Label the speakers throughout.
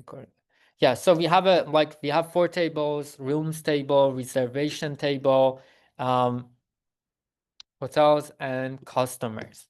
Speaker 1: Correct. Yeah, so we have we have 4 tables: rooms table, reservation table, hotels, and customers.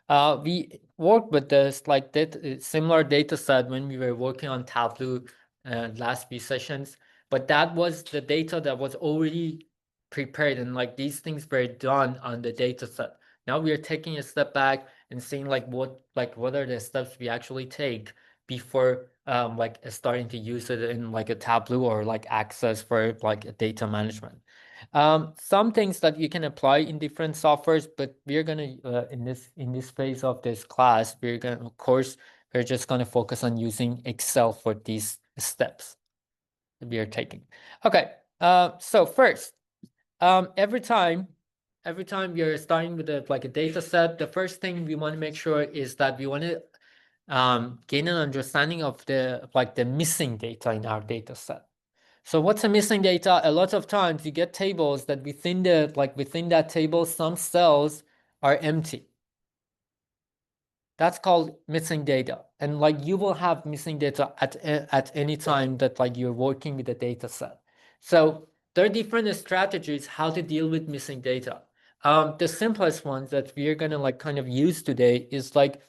Speaker 1: We worked with this like similar data set when we were working on Tableau last few sessions, but that was the data that was already prepared, and like these things were done on the data set. Now we are taking a step back and seeing what are the steps we actually take before like starting to use it in like a Tableau or like Access for like a data management. Some things that you can apply in different softwares, but we're gonna in this phase of this class, we're just gonna focus on using Excel for these steps that we are taking. Okay. So first, every time you're starting with a data set, the first thing we want to make sure is that we want to gain an understanding of the missing data in our data set. So what's a missing data? A lot of times you get tables that within that table, some cells are empty. That's called missing data. And like you will have missing data at any time that like you're working with a data set. So there are different strategies how to deal with missing data. The simplest ones that we're gonna like kind of use today is like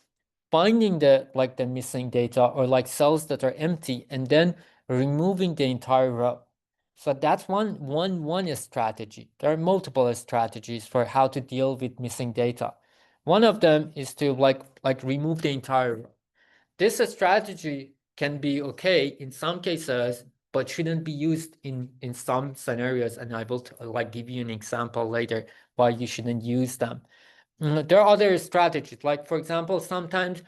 Speaker 1: finding the missing data or like cells that are empty and then removing the entire row. So that's one strategy. There are multiple strategies for how to deal with missing data. One of them is to like remove the entire row. This strategy can be okay in some cases, but shouldn't be used in some scenarios, and I will like give you an example later why you shouldn't use them. There are other strategies, like for example, sometimes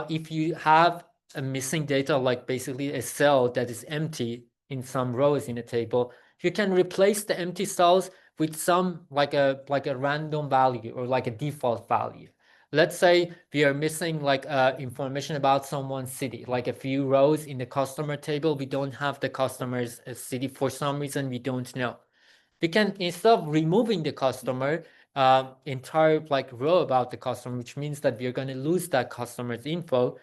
Speaker 1: if you have a missing data, like basically a cell that is empty in some rows in a table, you can replace the empty cells with some like a random value or like a default value. Let's say we are missing like information about someone's city, like a few rows in the customer table. We don't have the customer's city for some reason, we don't know. We can, instead of removing the customer, entire like row about the customer, which means that we are going to lose that customer's info.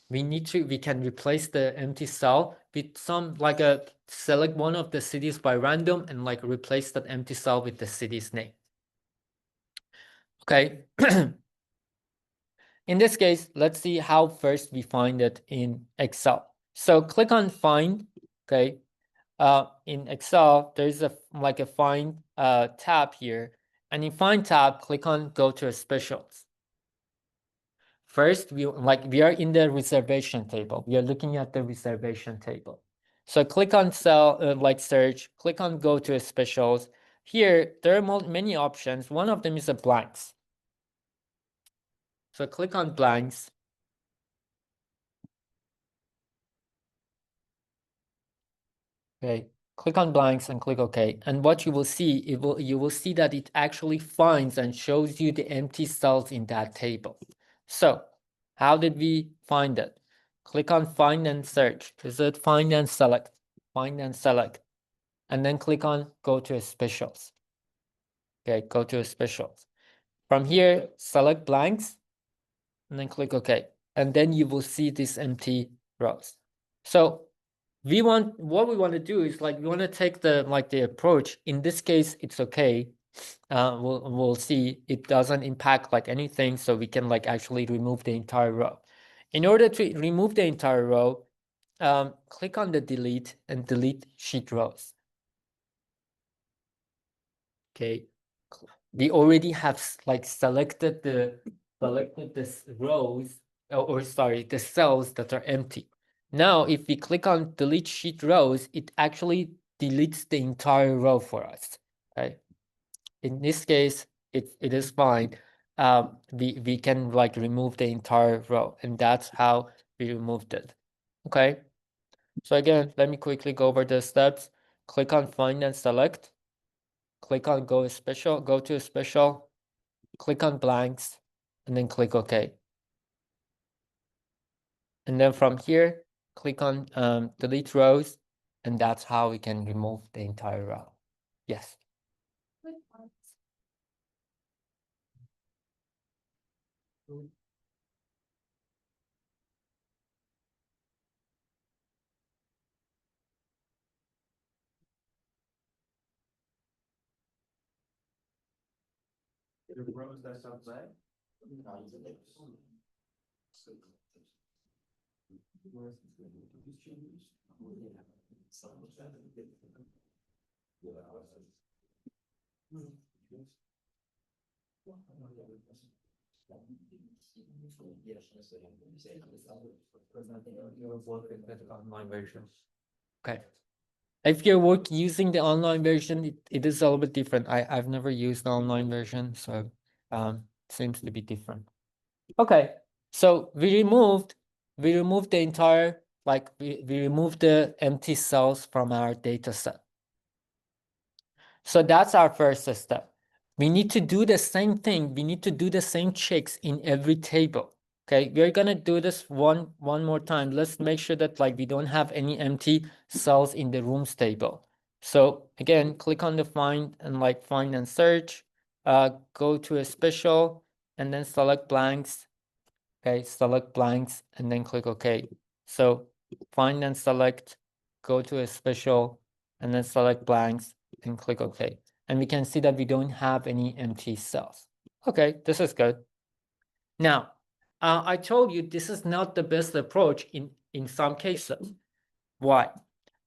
Speaker 1: We can replace the empty cell with some like select one of the cities by random and like replace that empty cell with the city's name. Okay. In this case, let's see how first we find it in Excel. So click on Find. Okay. In Excel, there's a Find tab here. And in Find tab, click on Go to Specials. First, we are in the reservation table. We are looking at the reservation table. So click on Search, click on Go to Specials. Here, there are many options. One of them is a blanks. So click on blanks. Okay, click on blanks and click OK. And what you will see, you will see that it actually finds and shows you the empty cells in that table. So how did we find it? Click on Find and Search. Is it Find and Select? Find and Select. And then click on Go to Specials. Okay, go to Specials. From here, select blanks and then click OK. And then you will see these empty rows. So what we want to do is we want to take the approach. In this case, it's okay. We'll see it doesn't impact anything, so we can actually remove the entire row. In order to remove the entire row, click on the delete and delete sheet rows. Okay, we already have selected the rows, or sorry, the cells that are empty. Now, if we click on delete sheet rows, it actually deletes the entire row for us. Okay. In this case, it is fine. We can remove the entire row, and that's how we removed it. Okay. So again, let me quickly go over the steps. Click on Find and Select. Click on Go to Special. Click on Blanks, and then click OK. And then from here, click on Delete Rows, and that's how we can remove the entire row. Yes. Online version. Okay. If you're using the online version, it is a little bit different. I've never used the online version, so seems to be different. Okay, so we removed the entire, like we removed the empty cells from our data set. So that's our first step. We need to do the same thing. We need to do the same checks in every table. Okay, we're gonna do this one more time. Let's make sure that like we don't have any empty cells in the rooms table. So again, click on the find and search. Go to a special and then select blanks. Okay, select blanks and then click OK. So find and select, go to a special and then select blanks and click OK. And we can see that we don't have any empty cells. Okay, this is good. Now, I told you this is not the best approach in some cases. Why?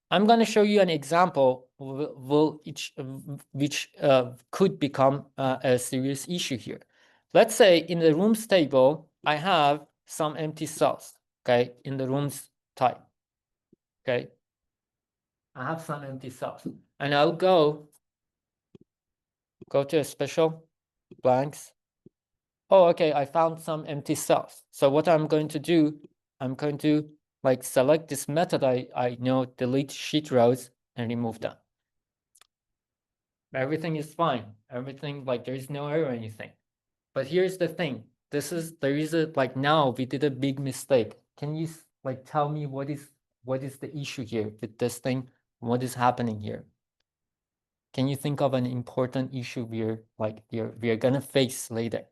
Speaker 1: I'm going to show you an example which could become a serious issue here. Let's say in the rooms table, I have some empty cells, okay, in the rooms type, okay. I have some empty cells, and I'll go to a special blanks. Oh, okay, I found some empty cells. So what I'm going to do, I'm going to like select this method I know, delete sheet rows and remove them. Everything is fine. Everything, like there is no error or anything. But here's the thing. There is a, like now we did a big mistake. Can you like tell me what is the issue here with this thing? What is happening here? Can you think of an important issue we are gonna face later?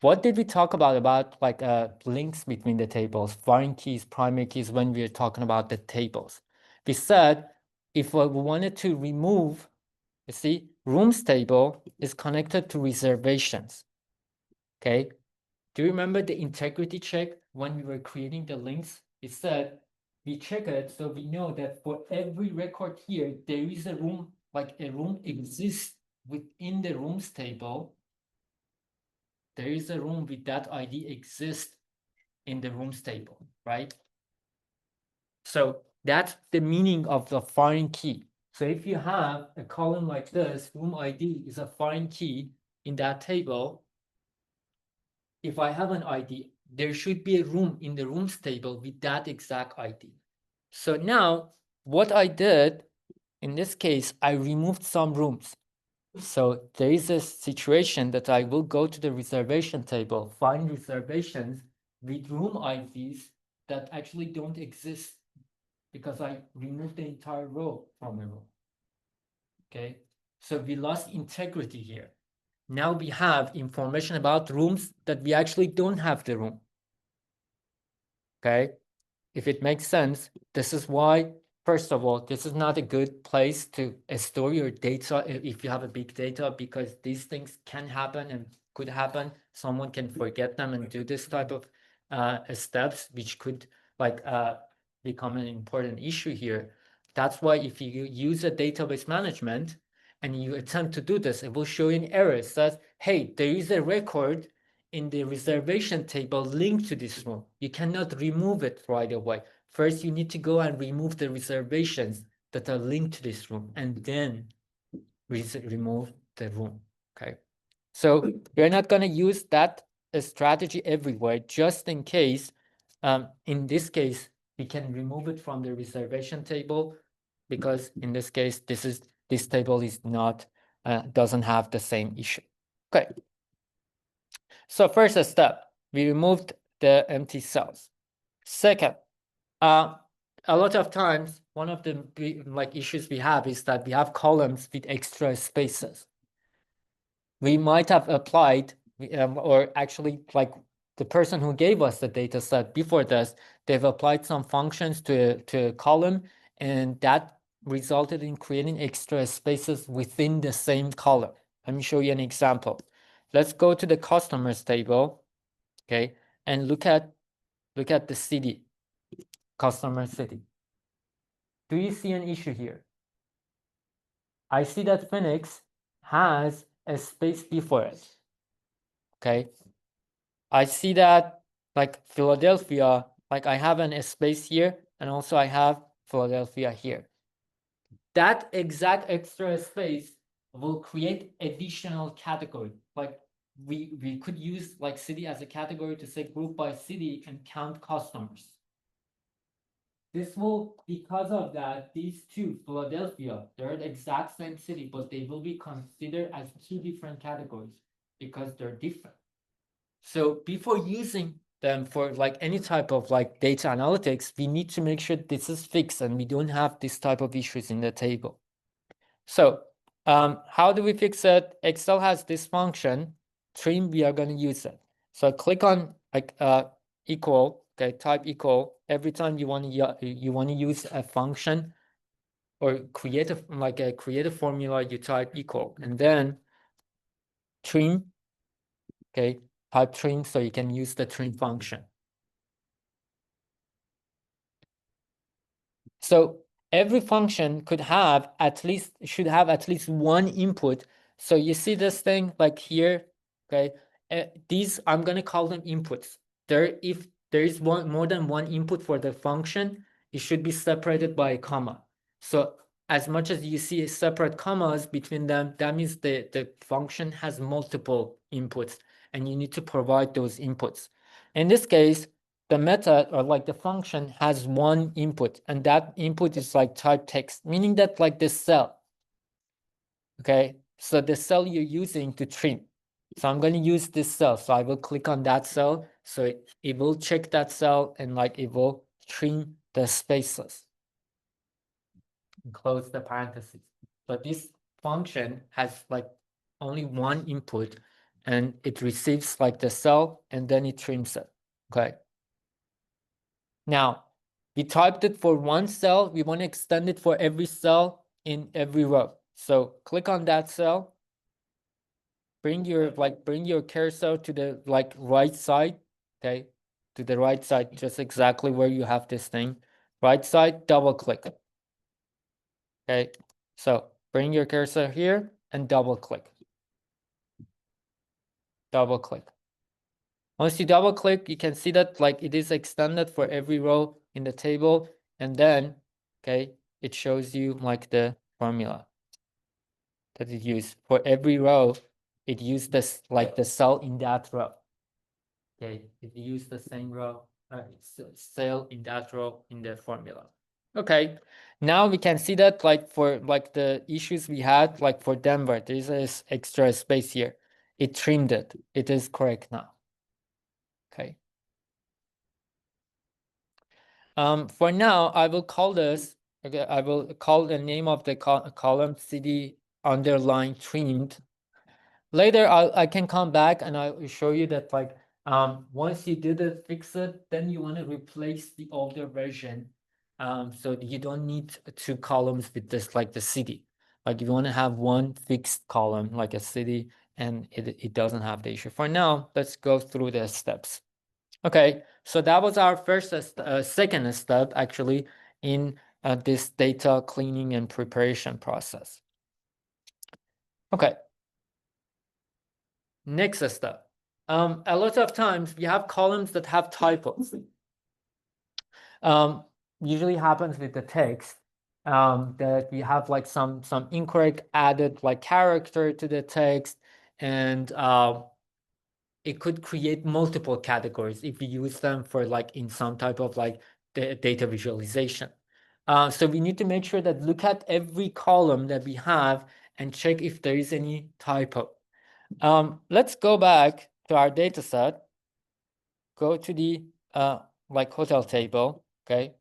Speaker 1: What did we talk about like links between the tables, foreign keys, primary keys when we are talking about the tables? We said if we wanted to remove, you see, rooms table is connected to reservations. Okay. Do you remember the integrity check when we were creating the links? It said we check it so we know that for every record here, there is a room, like a room exists within the rooms table. There is a room with that ID exists in the rooms table, right? So that's the meaning of the foreign key. So if you have a column like this, room ID is a foreign key in that table. If I have an ID, there should be a room in the rooms table with that exact ID. So now what I did in this case, I removed some rooms. So there is a situation that I will go to the reservation table, find reservations with room IDs that actually don't exist because I removed the entire row from a room. Okay, so we lost integrity here. Now we have information about rooms that we actually don't have the room. Okay, if it makes sense, this is why, first of all, this is not a good place to store your data if you have a big data, because these things can happen and could happen. Someone can forget them and do this type of steps, which could like become an important issue here. That's why if you use a database management and you attempt to do this, it will show you an error. It says, hey, there is a record in the reservation table linked to this room. You cannot remove it right away. First, you need to go and remove the reservations that are linked to this room and then remove the room, okay? So we're not gonna use that strategy everywhere, just in case, in this case, we can remove it from the reservation table because in this case, this table is not, doesn't have the same issue. Okay. So first step, we removed the empty cells. Second, a lot of times, one of the like issues we have is that we have columns with extra spaces. We might have applied, or actually like the person who gave us the data set before this, they've applied some functions to a column, and that resulted in creating extra spaces within the same column. Let me show you an example. Let's go to the customers table, okay, and look at the city, customer city. Do you see an issue here? I see that Phoenix has a space before it. Okay. I see that like Philadelphia, like I have a space here, and also I have Philadelphia here. That exact extra space will create additional category. Like we could use like city as a category to say group by city and count customers. This will, because of that, these two, Philadelphia, they're the exact same city, but they will be considered as two different categories because they're different. So before using them for like any type of like data analytics, we need to make sure this is fixed and we don't have this type of issues in the table. So how do we fix it? Excel has this function, trim, we are going to use it. So click on like equal, okay, type equal. Every time you want to use a function or create a formula, you type equal and then trim, okay, type trim so you can use the trim function. So every function should have at least one input. So you see this thing like here, okay? These I'm gonna call them inputs. If there is more than one input for the function, it should be separated by a comma. So as much as you see separate commas between them, that means the function has multiple inputs, and you need to provide those inputs. In this case, the method or like the function has one input, and that input is like type text, meaning that like this cell. Okay, so the cell you're using to trim. So I'm going to use this cell. So I will click on that cell. So it will check that cell and like it will trim the spaces. And close the parentheses. But this function has like only one input, and it receives like the cell and then it trims it. Okay. Now, we typed it for one cell. We want to extend it for every cell in every row. So click on that cell. Bring your cursor to the like right side. Okay, to the right side, just exactly where you have this thing. Right side, double click. Okay, so bring your cursor here and double click. Double click. Once you double click, you can see that like it is extended for every row in the table, and then okay, it shows you like the formula that it used for every row. It used this like the cell in that row. Okay, it used the same row, cell in that row in the formula. Okay, now we can see that like for like the issues we had, like for Denver, there is this extra space here. It trimmed it. It is correct now. Okay. For now, I will call this, okay, I will call the name of the column city underline trimmed. Later, I can come back and I will show you that like, once you did it, fix it, then you want to replace the older version. So you don't need two columns with this, like the city. Like if you want to have one fixed column, like a city, and it doesn't have the issue. For now, let's go through the steps. Okay, so that was our second step actually in this data cleaning and preparation process. Okay, next step. A lot of times we have columns that have typos. Usually happens with the text that we have like some incorrect added like character to the text, and it could create multiple categories if we use them for like in some type of like data visualization. So we need to make sure that look at every column that we have and check if there is any typo. Let's go back to our data set. Go to the like hotel table, okay?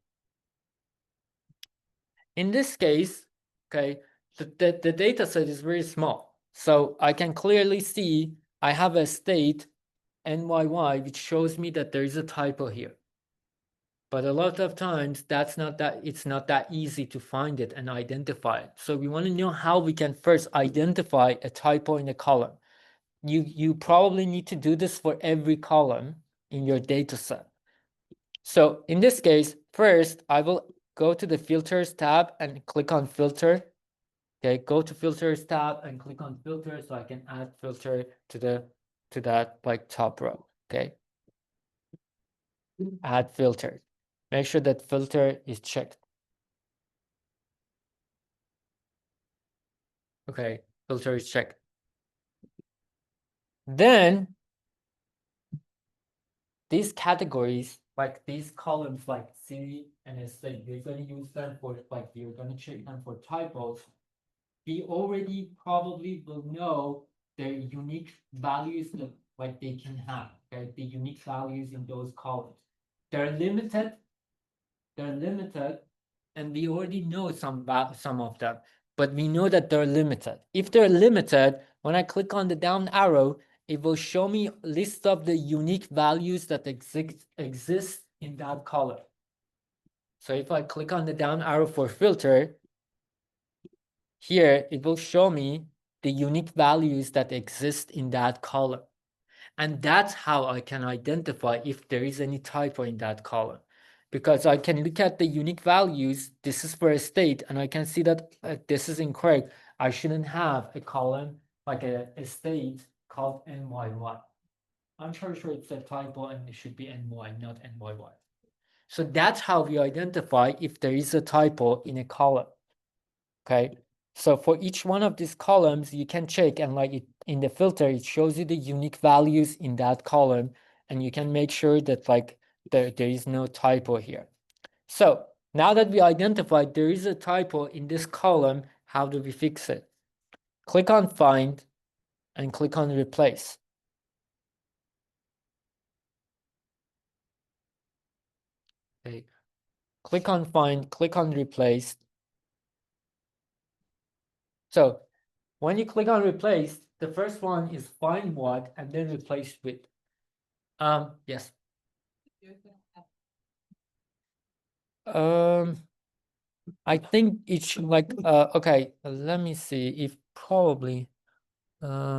Speaker 1: In this case, okay, the data set is very small. So I can clearly see I have a state NYY, which shows me that there is a typo here. But a lot of times it's not that easy to find it and identify it. So we want to know how we can first identify a typo in a column. You probably need to do this for every column in your data set. So in this case, first I will go to the filters tab and click on filter. Okay, go to filters tab and click on filter so I can add filter to that like top row. Okay. Add filter. Make sure that filter is checked. Okay, filter is checked. Then these categories, like these columns, like city and state, you're going to use them for like you're going to check them for typos. We already probably will know their unique values that like they can have. Okay, the unique values in those columns. They're limited. They're limited, and we already know some of them, but we know that they're limited. If they're limited, when I click on the down arrow, it will show me a list of the unique values that exist in that column. So if I click on the down arrow for filter, here it will show me the unique values that exist in that column. And that's how I can identify if there is any typo in that column. Because I can look at the unique values, this is for a state, and I can see that this is incorrect. I shouldn't have a column like a state called NYY. I'm sure it's a typo and it should be NY, not NYY. So that's how we identify if there is a typo in a column. Okay. So for each one of these columns, you can check, and like it in the filter, it shows you the unique values in that column, and you can make sure that like there is no typo here. So now that we identified there is a typo in this column, how do we fix it? Click on find and click on replace. Okay. Click on find, click on replace. So when you click on replace, the first one is find what and then replace with. Yes. I think it should like okay, let me see if probably filter.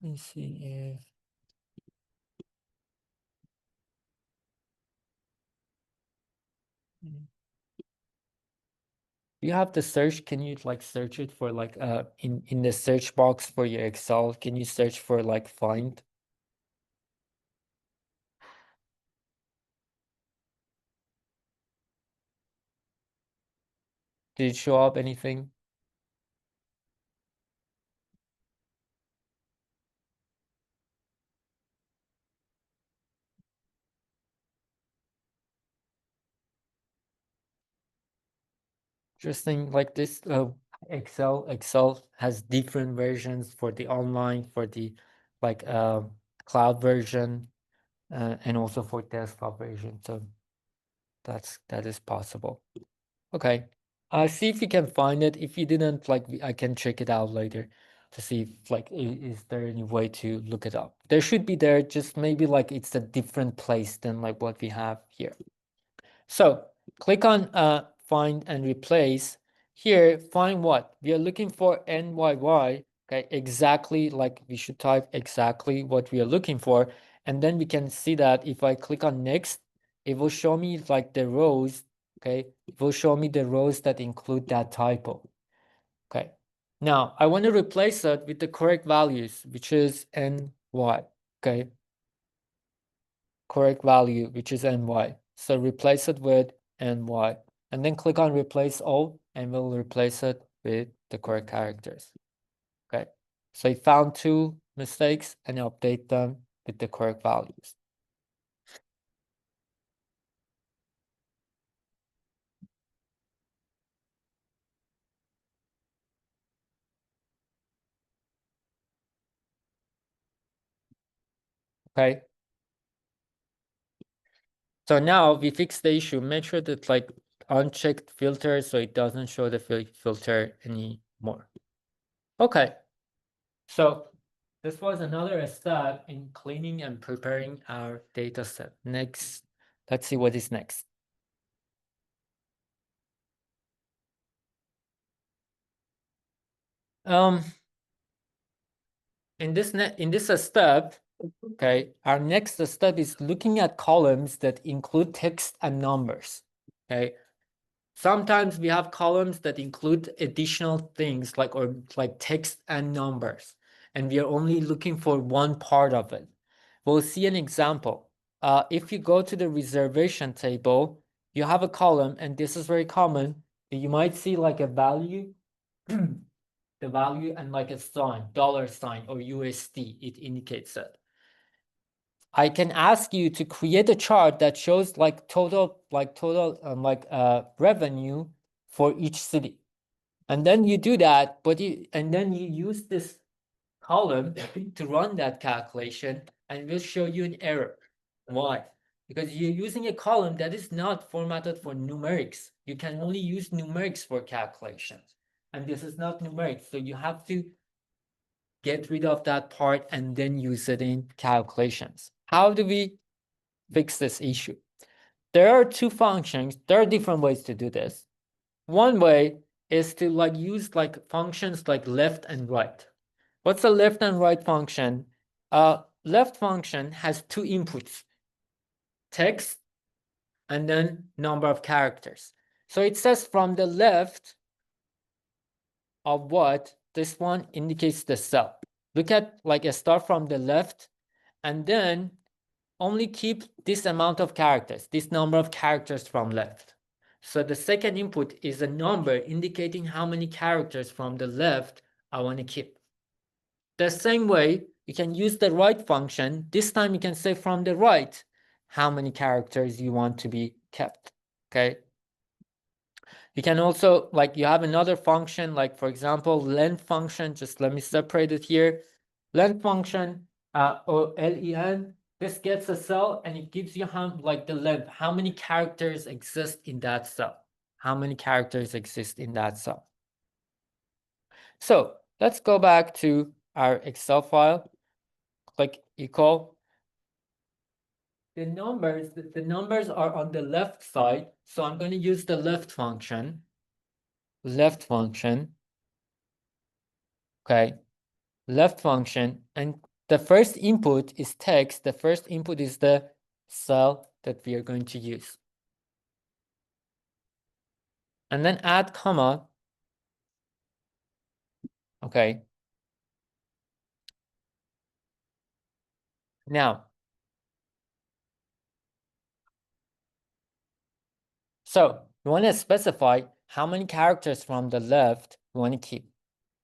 Speaker 1: Let me see if you have the search. Can you like search it for like in the search box for your Excel? Can you search for like find? Did it show up anything? Interesting. Like this Excel has different versions for the online, for the like cloud version, and also for desktop version. So that is possible. Okay. See if you can find it. If you didn't, like, I can check it out later to see if, like, is there any way to look it up. There should be there, just maybe, like, it's a different place than, like, what we have here. So, click on find and replace. Here, find what? We are looking for NYY, okay? Exactly, like, we should type exactly what we are looking for. And then we can see that if I click on next, it will show me, like, the rows. Okay, it will show me the rows that include that typo. Okay, now I want to replace it with the correct values, which is NY. Okay, correct value, which is NY. So replace it with NY, and then click on replace all, and we'll replace it with the correct characters. Okay, so I found two mistakes and update them with the correct values. Okay. So now we fix the issue. Make sure that like unchecked filter so it doesn't show the filter anymore. Okay. So this was another step in cleaning and preparing our data set. Next, let's see what is next. Um, in this step, okay, our next step is looking at columns that include text and numbers. Okay, sometimes we have columns that include additional things like text and numbers, and we are only looking for one part of it. We'll see an example. If you go to the reservation table, you have a column, and this is very common. You might see like a value, the value, and like a sign, $sign or USD. It indicates it. I can ask you to create a chart that shows total revenue for each city. And then you do that, and then you use this column to run that calculation, and will show you an error. Why? Because you're using a column that is not formatted for numerics. You can only use numerics for calculations. And this is not numerics. So you have to get rid of that part and then use it in calculations. How do we fix this issue? There are two functions. There are different ways to do this. One way is to use functions like left and right. What's a left and right function? Left function has two inputs, text and then number of characters. So it says from the left of what, this one indicates the cell. Look at start from the left and then only keep this amount of characters, this number of characters from left. So the second input is a number indicating how many characters from the left I want to keep. The same way, you can use the right function. This time you can say from the right how many characters you want to be kept. Okay. You can also, you have another function, for example, length function. Just let me separate it here. Length function, or len, this gets a cell and it gives you the length, how many characters exist in that cell. How many characters exist in that cell. So let's go back to our Excel file. Click equal. The numbers are on the left side, so I'm going to use the left function. Left function. Okay. Left function, and the first input is text. The first input is the cell that we are going to use. And then add comma. Okay. Now, so you want to specify how many characters from the left you want to keep.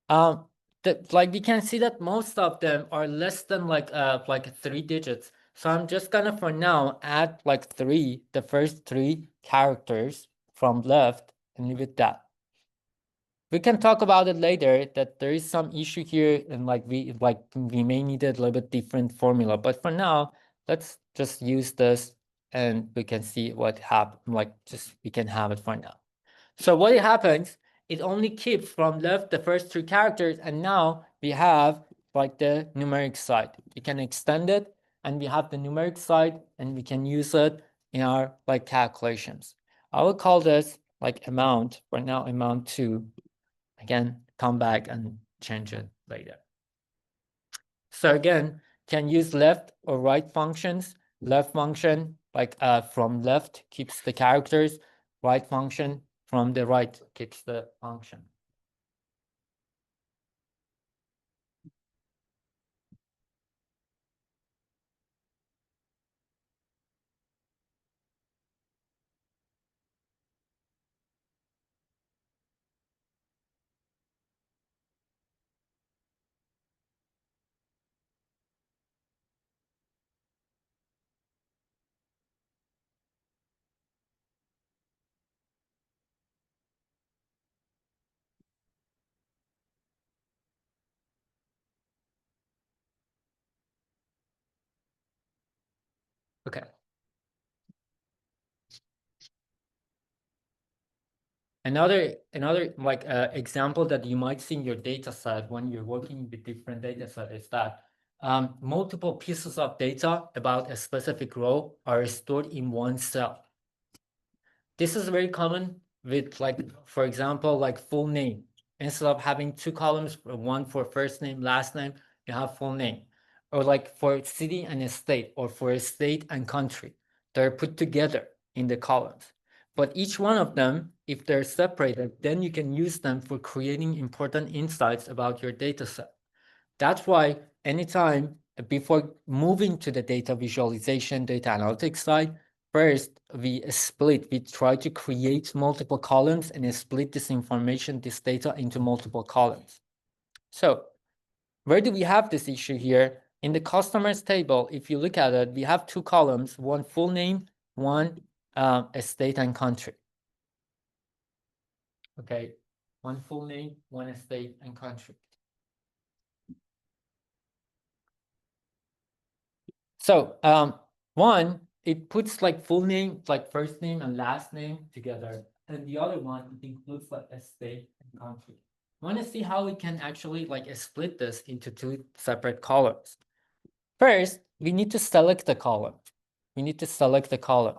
Speaker 1: We can see that most of them are less than 3 digits. So I'm just gonna for now add the first 3 characters from left and leave it that. We can talk about it later that there is some issue here and we may need a little bit different formula. But for now, let's just use this and we can see what happens. We can have it for now. So what happens, it only keeps from left the first 3 characters, and now we have the numeric side. We can extend it and we have the numeric side and we can use it in our calculations. I will call this amount for now, amount 2. Again, come back and change it later. So again, can use left or right functions. Left function from left keeps the characters. Right function from the right keeps the function. Okay. Another like example that you might see in your data set when you're working with different data set is that multiple pieces of data about a specific row are stored in one cell. This is very common with, like, for example, like full name. Instead of having two columns, one for first name, last name, you have full name. Or like for city and state, or for state and country, they're put together in the columns. But each one of them, if they're separated, then you can use them for creating important insights about your data set. That's why anytime before moving to the data visualization, data analytics side, first we try to create multiple columns and split this information, this data into multiple columns. So where do we have this issue here? In the customers table, if you look at it, we have two columns, one full name, one state and country. Okay, one full name, one state and country. So one, it puts like full name, like first name and last name together. And the other one, it includes like a state and country. Want to see how we can actually like split this into two separate columns. First, we need to select the column. We need to select the column,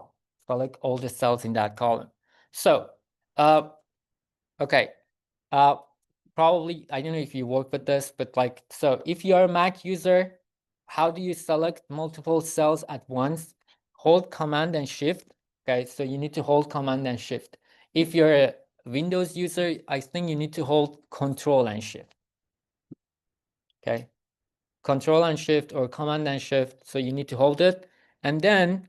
Speaker 1: select all the cells in that column. So, okay, probably, I don't know if you work with this, but like, so if you're a Mac user, how do you select multiple cells at once? Hold Command and Shift. Okay, so you need to hold Command and Shift. If you're a Windows user, I think you need to hold Control and Shift. Okay, Control and Shift or Command and Shift. So you need to hold it. And then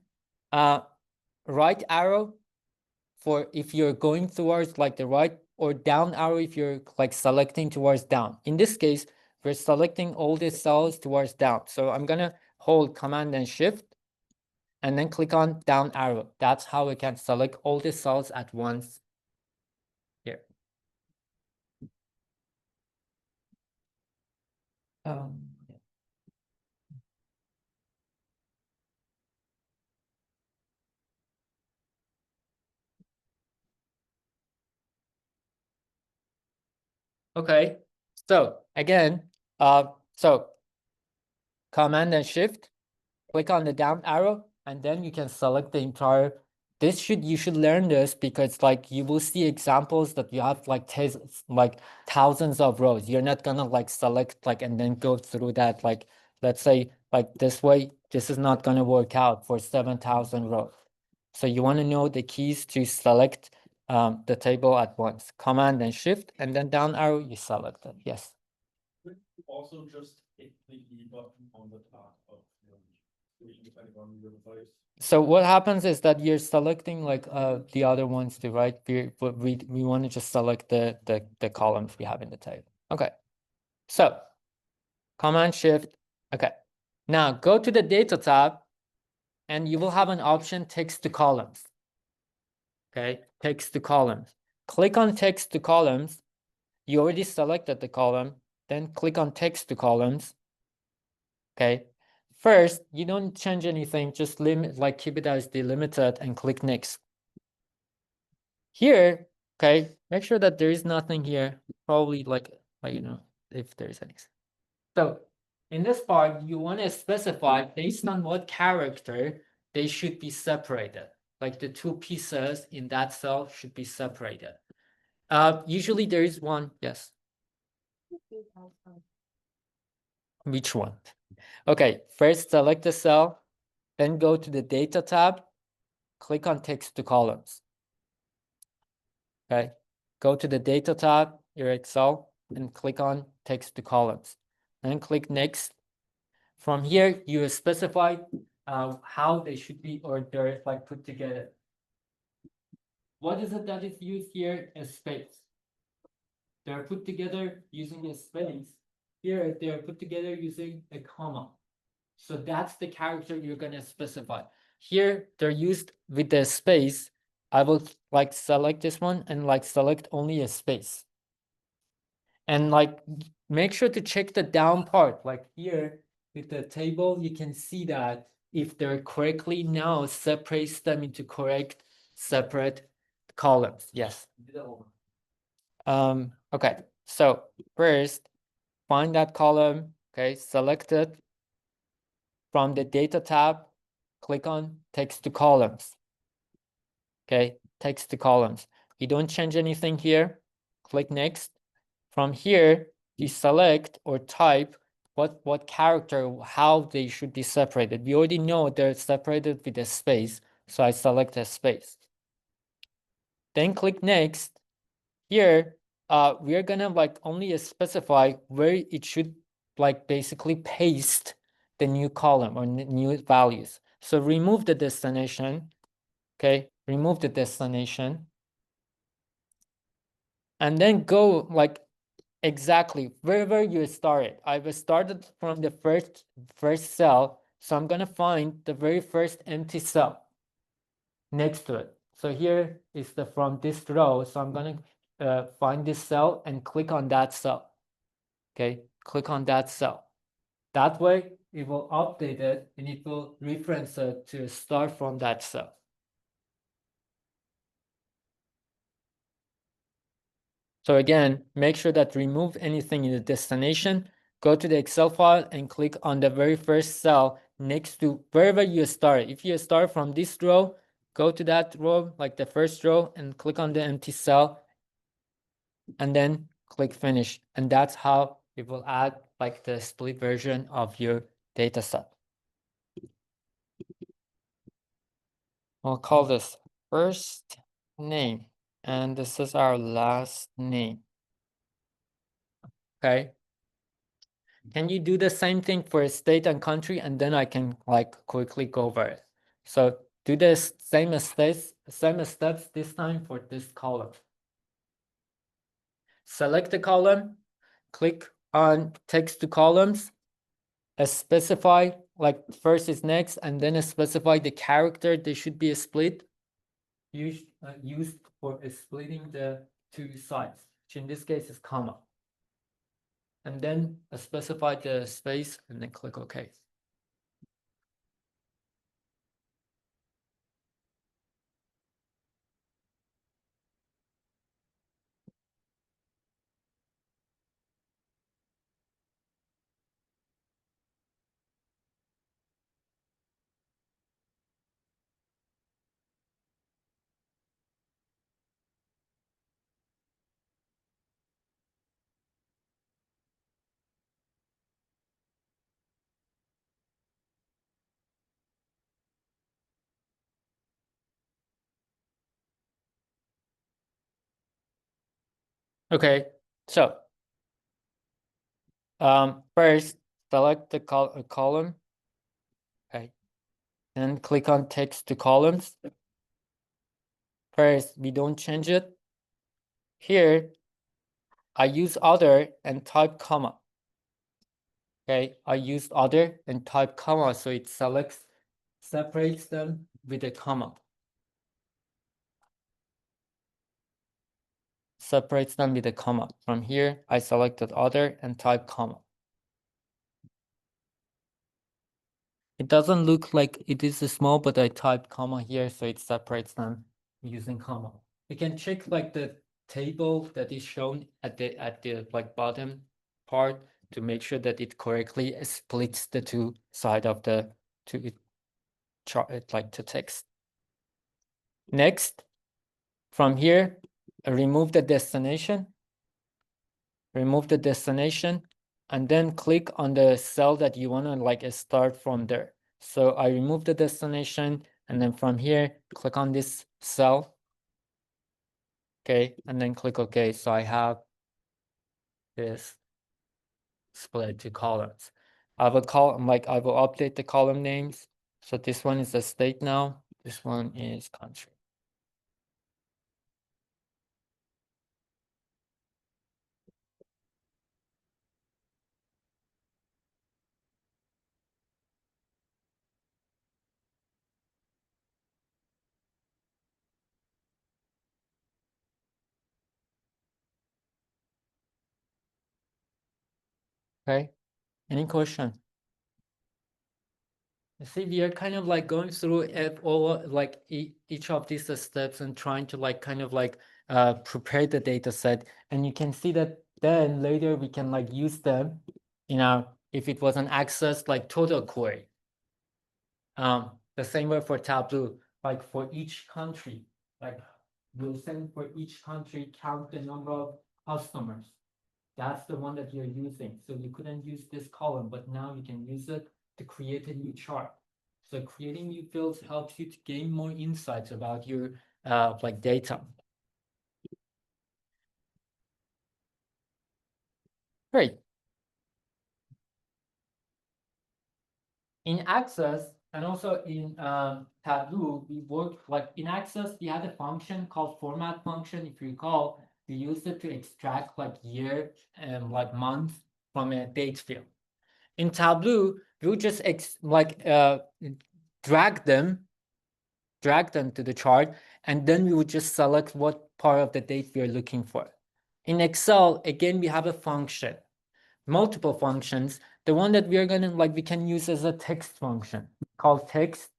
Speaker 1: right arrow for if you're going towards like the right, or down arrow if you're like selecting towards down. In this case, we're selecting all the cells towards down. So I'm gonna hold Command and Shift and then click on down arrow. That's how we can select all the cells at once here. Okay, so again, so Command and Shift, click on the down arrow, and then you can select the entire. You should learn this because like you will see examples that you have like thousands of rows. You're not gonna like select like and then go through that. Like let's say like this way, this is not gonna work out for 7,000 rows. So you want to know the keys to select the table at once. Command and Shift, and then down arrow, you select it. Yes.
Speaker 2: Also just hit the E button on the top of the device.
Speaker 1: So what happens is that you're selecting like the other ones too, right? We want to just select the columns we have in the table. Okay. So Command Shift. Okay. Now go to the data tab and you will have an option text to columns. Okay, text to columns. Click on text to columns. You already selected the column, then click on text to columns. Okay. First, you don't change anything, just keep it as delimited and click next. Here, okay, make sure that there is nothing here. Probably like you know, if there's any. So in this part, you want to specify based on what character they should be separated. Like the two pieces in that cell should be separated. Usually there is one, yes. Which one? Okay, first select the cell, then go to the data tab, click on text to columns. Okay, go to the data tab, your Excel, and click on text to columns. Then click next. From here, you specify how they should be, or they're like put together. What is it that is used here? A space. They're put together using a space. Here, they're put together using a comma. So that's the character you're going to specify. Here, they're used with the space. I will like select this one and like select only a space. And like make sure to check the down part. Like here with the table, you can see that if they're correctly now separates them into correct separate columns. Yes. Okay. So first, find that column. Okay, select it from the data tab. Click on text to columns. Okay, text to columns. You don't change anything here. Click next. From here, you select or type what character, how they should be separated. We already know they're separated with a space, so I select a space. Then click next. Here, we are gonna like only specify where it should like basically paste the new column or new values. So remove the destination. Okay, remove the destination. And then go like exactly wherever you started. I've started from the first cell, so I'm gonna find the very first empty cell next to it. So here is the from this row. So I'm gonna find this cell and click on that cell. Okay, click on that cell. That way it will update it and it will reference it to start from that cell. So again, make sure that remove anything in the destination, go to the Excel file and click on the very first cell next to wherever you start. If you start from this row, go to that row, like the first row, and click on the empty cell and then click finish. And that's how it will add like the split version of your data set. We'll call this first name, and this is our last name. Okay. Can you do the same thing for state and country, and then I can like quickly go over it. So do the same steps this time for this column. Select the column, click on text to columns, specify like first is next, and then specify the character they should be split. Used for splitting the two sides, which in this case is comma. And then specify the space and then click OK. Okay, so first select the column, okay, and click on text to columns. First, we don't change it. Here, I use other and type comma. Okay, I used other and type comma, so it separates them with a comma. Separates them with a comma. From here, I selected other and type comma. It doesn't look like it is small, but I typed comma here, so it separates them using comma. You can check like the table that is shown at the like bottom part to make sure that it correctly splits the two side of the to chart like to text. Next, from here, remove the destination. Remove the destination, and then click on the cell that you want to like start from there. So I remove the destination, and then from here, click on this cell. Okay, and then click OK. So I have this split to columns. I will I will update the column names. So this one is the state now. This one is country. Okay. Any question? You see, we are kind of like going through all like each of these steps and trying to like kind of like prepare the data set. And you can see that then later we can like use them, if it was an access like total query. The same way for Tableau, like for each country, like we'll send for each country, count the number of customers. That's the one that you're using. So you couldn't use this column, but now you can use it to create a new chart. So creating new fields helps you to gain more insights about your like data. Great. In Access and also in Tableau, we work like in Access, we had a function called format function. If you recall, we used it to extract like year and like month from a date field. In Tableau, we'll just drag them to the chart, and then we would just select what part of the date we are looking for. In Excel, again, we have a function, multiple functions. The one that we are gonna we can use as a text function called text.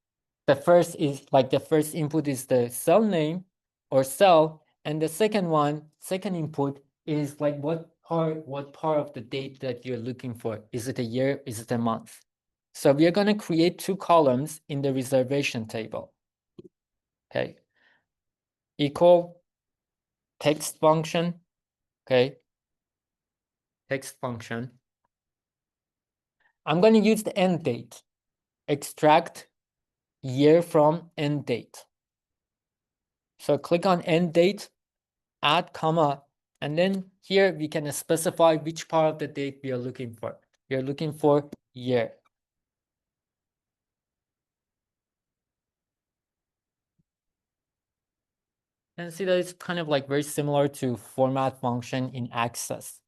Speaker 1: The first input is the cell name or cell, and the second input is like what part of the date that you're looking for. Is it a year? Is it a month? So we are going to create two columns in the reservation table. Okay. Equal text function. Okay. Text function. I'm going to use the end date. Extract year from end date. So click on end date, add comma, and then here we can specify which part of the date we are looking for. We are looking for year. And see that it's kind of like very similar to format function in Access.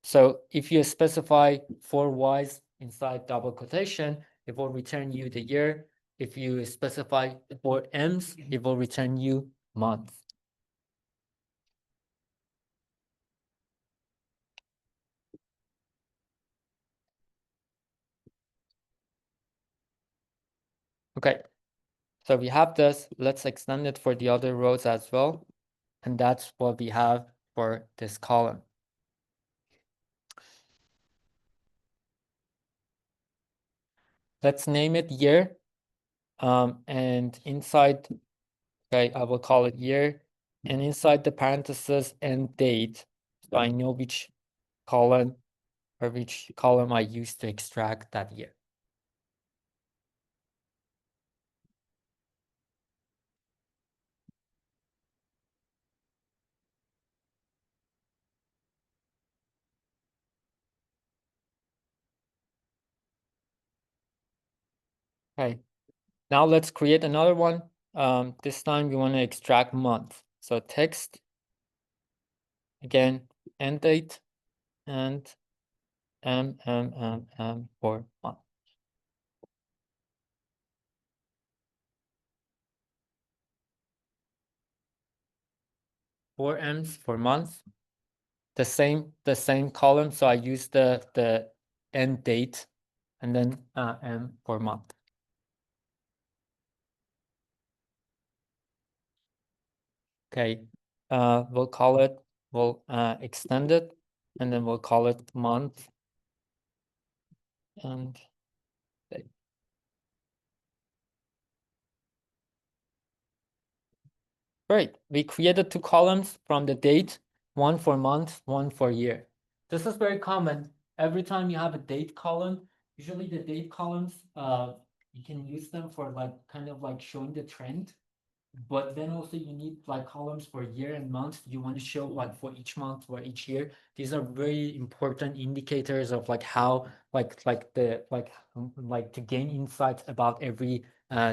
Speaker 1: So if you specify for Ys inside double quotation, it will return you the year. If you specify for Ms, it will return you month. Okay, so we have this. Let's extend it for the other rows as well. And that's what we have for this column. Let's name it year. And inside, okay, I will call it year. And inside the parentheses and date, so I know which column I used to extract that year. Okay, now let's create another one. This time we want to extract month. So text, again, end date, and for month. 4 M's for month. The same column, so I use the end date and then M for month. Okay, we'll extend it, and then we'll call it month and date. Great, we created two columns from the date, one for month, one for year. This is very common. Every time you have a date column, usually the date columns, you can use them for like kind of like showing the trend. But then also you need like columns for year and month. You want to show like for each month or each year. These are very important indicators of like how like to gain insights about every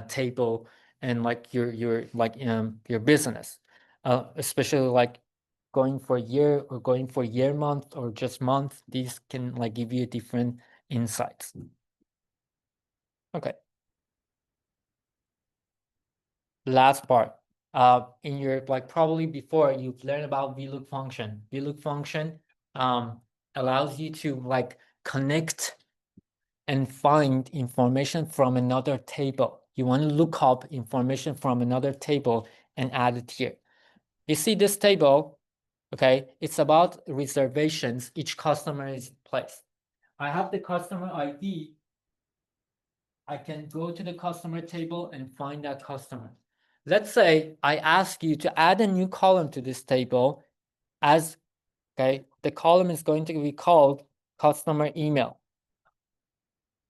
Speaker 1: table and like your business. Especially like going for year or going for year month or just month. These can like give you different insights. Okay. Last part. In your like probably before you've learned about VLOOK function. VLOOK function allows you to like connect and find information from another table. You want to look up information from another table and add it here. You see this table, okay? It's about reservations each customer is placed. I have the customer ID. I can go to the customer table and find that customer. Let's say I ask you to add a new column to this table as, okay, the column is going to be called customer email.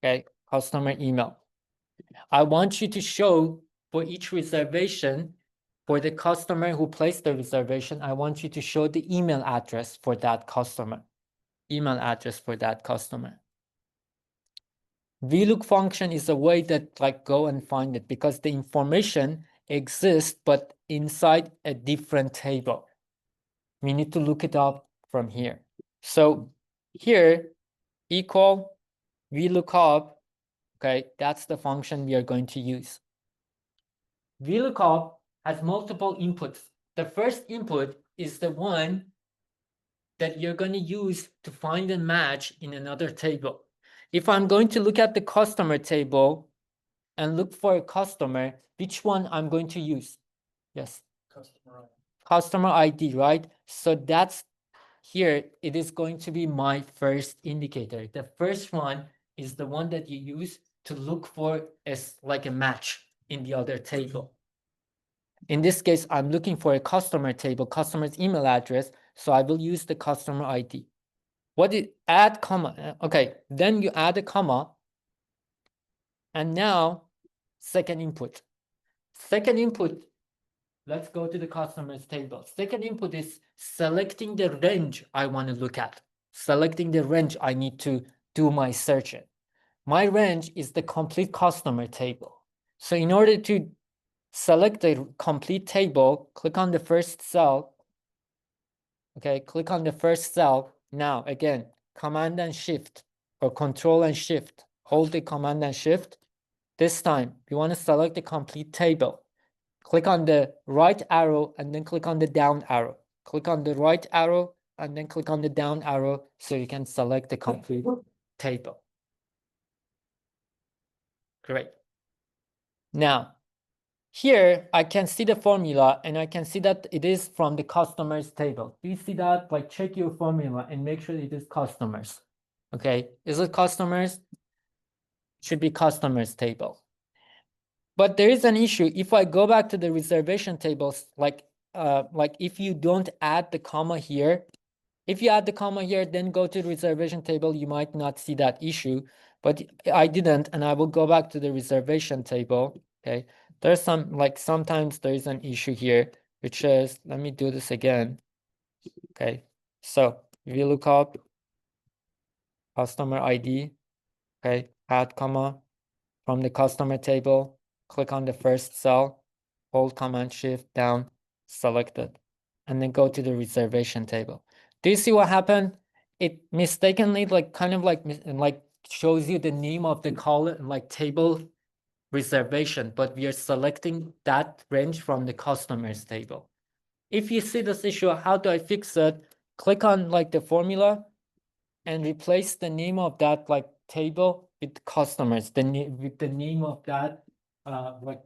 Speaker 1: Okay, customer email. I want you to show for each reservation, for the customer who placed the reservation, I want you to show the email address for that customer. Email address for that customer. VLOOK function is a way that like go and find it because the information exists, but inside a different table. We need to look it up from here. So here, equal VLOOKUP, okay, that's the function we are going to use. VLOOKUP has multiple inputs. The first input is the one that you're going to use to find a match in another table. If I'm going to look at the customer table and look for a customer, which one I'm going to use? Yes. Customer ID, right? So that's here, it is going to be my first indicator. The first one is the one that you use to look for as like a match in the other table. In this case, I'm looking for a customer table, customer's email address, so I will use the customer ID. What is add comma? Okay, then you add a comma, and now second input. Second input, let's go to the customer's table. Second input is selecting the range I want to look at. Selecting the range I need to do my search in. My range is the complete customer table. So in order to select the complete table, click on the first cell. Okay, click on the first cell. Now, again, Command and Shift or Control and Shift. Hold the Command and Shift. This time, you want to select the complete table. Click on the right arrow and then click on the down arrow. Click on the right arrow and then click on the down arrow so you can select the complete table. Great. Now, here I can see the formula and I can see that it is from the customers table. Do you see that? Like check your formula and make sure it is customers. Okay, is it customers? Should be customers table. But there is an issue. If I go back to the reservation tables, like if you don't add the comma here, if you add the comma here, then go to the reservation table, you might not see that issue. But I didn't, and I will go back to the reservation table. Okay, there's some sometimes there is an issue here, which is, let me do this again. Okay, so we look up customer ID. Okay, add comma from the customer table. Click on the first cell, hold Command Shift down, select it, and then go to the reservation table. Do you see what happened? It mistakenly kind of shows you the name of the column, like table reservation, but we are selecting that range from the customers table. If you see this issue, how do I fix it? Click on the formula and replace the name of that table with customers, with the name of that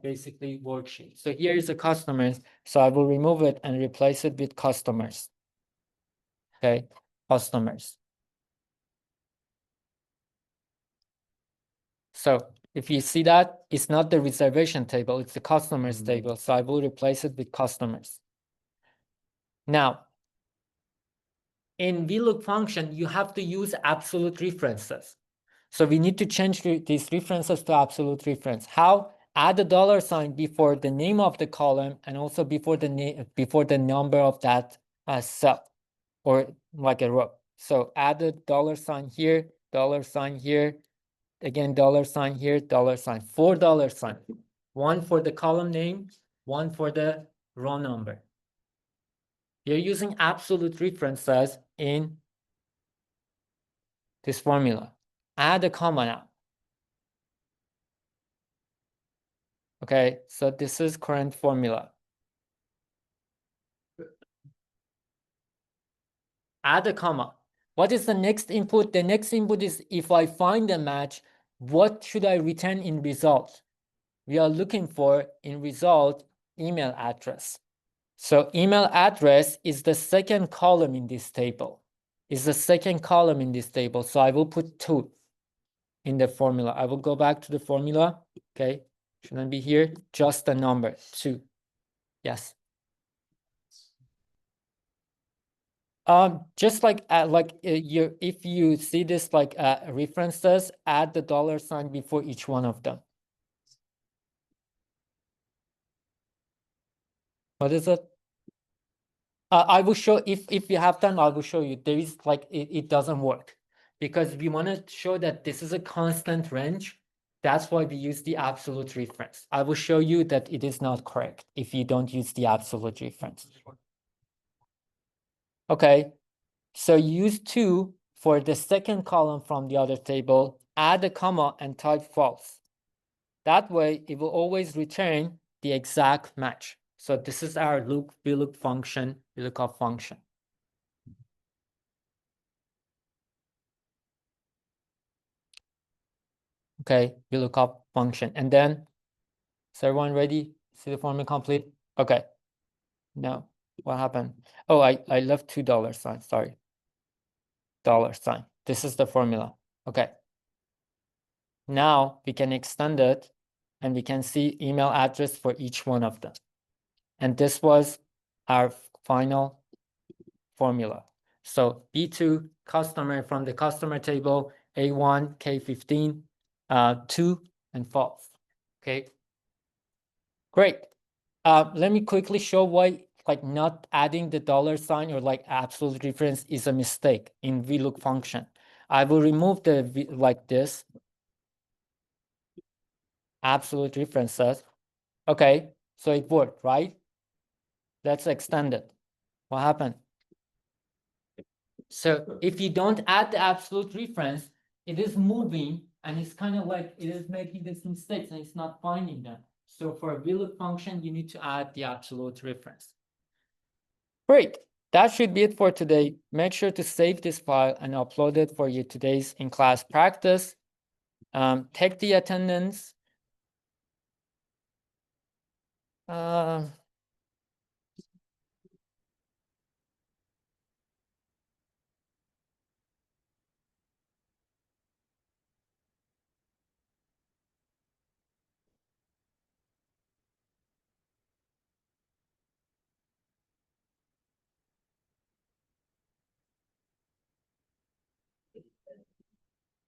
Speaker 1: basically worksheet. So here is the customers. So I will remove it and replace it with customers. Okay, customers. So if you see that, it's not the reservation table, it's the customers table. So I will replace it with customers. Now, in VLOOK function, you have to use absolute references. So we need to change these references to absolute reference. How? Add a $sign before the name of the column and also before the number of that cell or like a row. So add a $sign here, $sign here, again $sign here, $sign, $4 sign. One for the column name, one for the row number. You're using absolute references in this formula. Add a comma now. Okay, so this is current formula. Add a comma. What is the next input? The next input is if I find a match, what should I return in result? We are looking for in result email address. So email address is the second column in this table. Is the second column in this table. So I will put 2 in the formula. I will go back to the formula. Okay, shouldn't be here. Just the number 2. Yes. Just like if you see this like references, add the $sign before each one of them. What is it? I will show if you have time, I will show you. There is like it doesn't work because we want to show that this is a constant range. That's why we use the absolute reference. I will show you that it is not correct if you don't use the absolute reference. Okay, so use 2 for the second column from the other table, add a comma and type false. That way it will always return the exact match. So this is our VLOOK function, VLOOKUP function. Okay, VLOOKUP function. And then, is everyone ready? See the formula complete? Okay. No, what happened? Oh, I left $2 sign, sorry. $sign. This is the formula. Okay. Now we can extend it and we can see email address for each one of them. And this was our final formula. So B2 customer from the customer table, A1, K15, 2 and false. Okay, great. Let me quickly show why like not adding the $sign or like absolute reference is a mistake in VLOOK function. I will remove the like this absolute references. Okay, so it worked, right? Let's extend it. What happened? So if you don't add the absolute reference, it is moving and it's kind of like it is making these mistakes and it's not finding them. So for a VLOOK function, you need to add the absolute reference. Great. That should be it for today. Make sure to save this file and upload it for your today's in-class practice. Take the attendance.